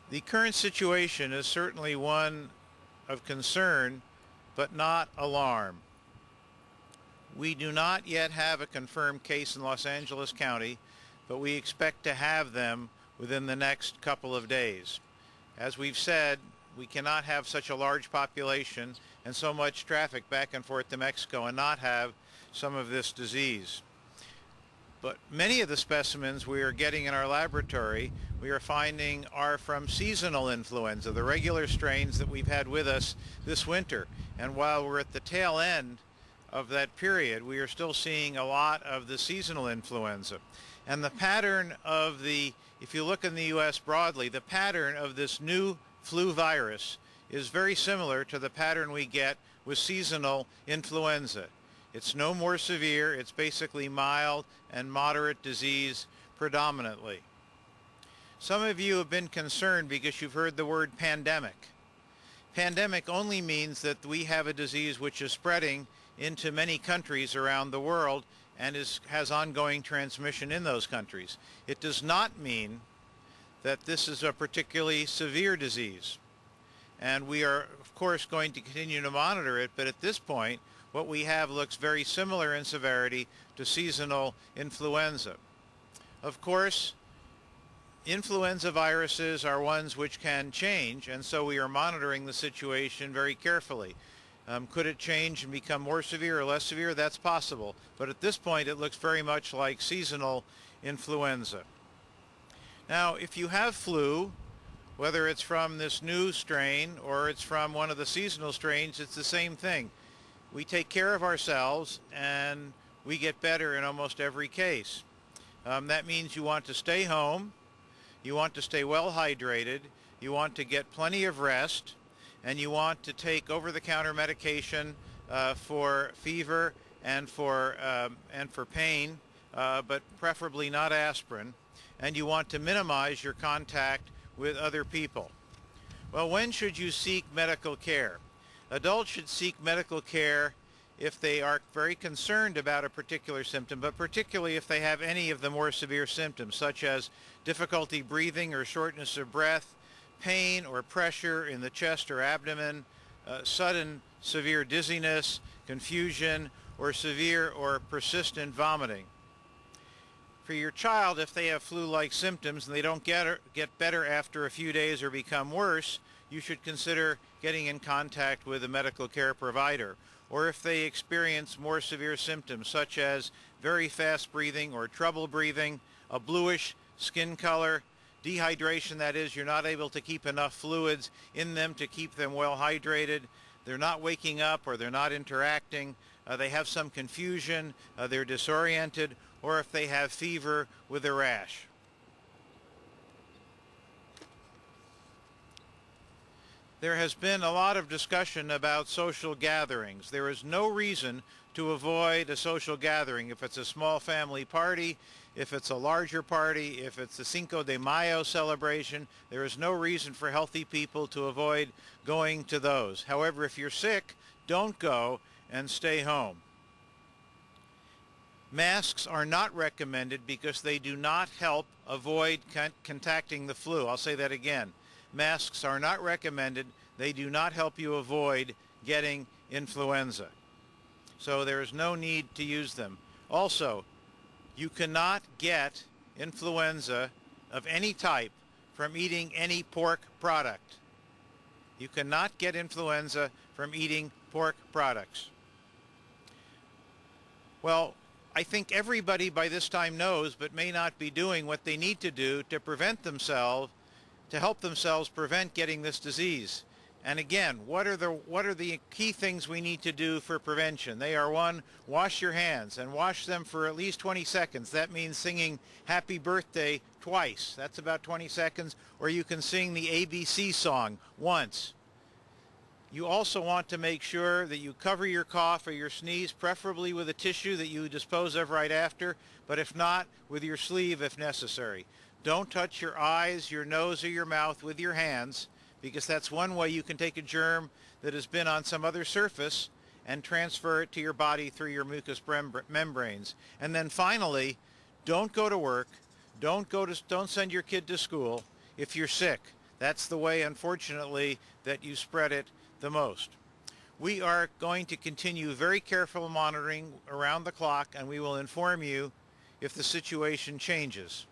The current situation is certainly one of concern, but not alarm. We do not yet have a confirmed case in Los Angeles County, but we expect to have them within the next couple of days. As we've said, we cannot have such a large population and so much traffic back and forth to Mexico and not have some of this disease. But many of the specimens we are getting in our laboratory, we are finding are from seasonal influenza, the regular strains that we've had with us this winter. And while we're at the tail end of that period, we are still seeing a lot of the seasonal influenza. And the pattern of if you look in the U.S. broadly, the pattern of this new flu virus is very similar to the pattern we get with seasonal influenza. It's no more severe. It's basically mild and moderate disease predominantly. Some of you have been concerned because you've heard the word pandemic. Pandemic only means that we have a disease which is spreading into many countries around the world and has ongoing transmission in those countries. It does not mean that this is a particularly severe disease. And we are, of course, going to continue to monitor it, but at this point, what we have looks very similar in severity to seasonal influenza. Of course, influenza viruses are ones which can change, and so we are monitoring the situation very carefully. Could it change and become more severe or less severe? That's possible. But at this point, it looks very much like seasonal influenza. Now, if you have flu, whether it's from this new strain or it's from one of the seasonal strains, it's the same thing. We take care of ourselves and we get better in almost every case. That means you want to stay home, you want to stay well hydrated, you want to get plenty of rest, and you want to take over-the-counter medication for fever and for pain, but preferably not aspirin, and you want to minimize your contact with other people. Well, when should you seek medical care? Adults should seek medical care if they are very concerned about a particular symptom, but particularly if they have any of the more severe symptoms, such as difficulty breathing or shortness of breath, pain or pressure in the chest or abdomen, sudden severe dizziness, confusion, or severe or persistent vomiting. For your child, if they have flu-like symptoms and they don't get better after a few days or become worse, you should consider getting in contact with a medical care provider. Or if they experience more severe symptoms, such as very fast breathing or trouble breathing, a bluish skin color, dehydration, that is, you're not able to keep enough fluids in them to keep them well hydrated, they're not waking up or they're not interacting, they have some confusion, they're disoriented, or if they have fever with a rash. There has been a lot of discussion about social gatherings. There is no reason to avoid a social gathering. If it's a small family party, if it's a larger party, if it's the Cinco de Mayo celebration, there is no reason for healthy people to avoid going to those. However, if you're sick, don't go and stay home. Masks are not recommended because they do not help avoid contacting the flu. I'll say that again. Masks are not recommended. They do not help you avoid getting influenza. So there is no need to use them. Also, you cannot get influenza of any type from eating any pork product. You cannot get influenza from eating pork products. Well, I think everybody by this time knows, but may not be doing what they need to do to prevent themselves, to help themselves prevent getting this disease. And again, what are the key things we need to do for prevention? They are: one, wash your hands, and wash them for at least 20 seconds. That means singing Happy Birthday twice. That's about 20 seconds. Or you can sing the ABC song once. You also want to make sure that you cover your cough or your sneeze, preferably with a tissue that you dispose of right after, but if not, with your sleeve if necessary. Don't touch your eyes, your nose, or your mouth with your hands, because that's one way you can take a germ that has been on some other surface and transfer it to your body through your mucous membranes. And then finally, don't go to work, don't send your kid to school if you're sick. That's the way, unfortunately, that you spread it the most. We are going to continue very careful monitoring around the clock, and we will inform you if the situation changes.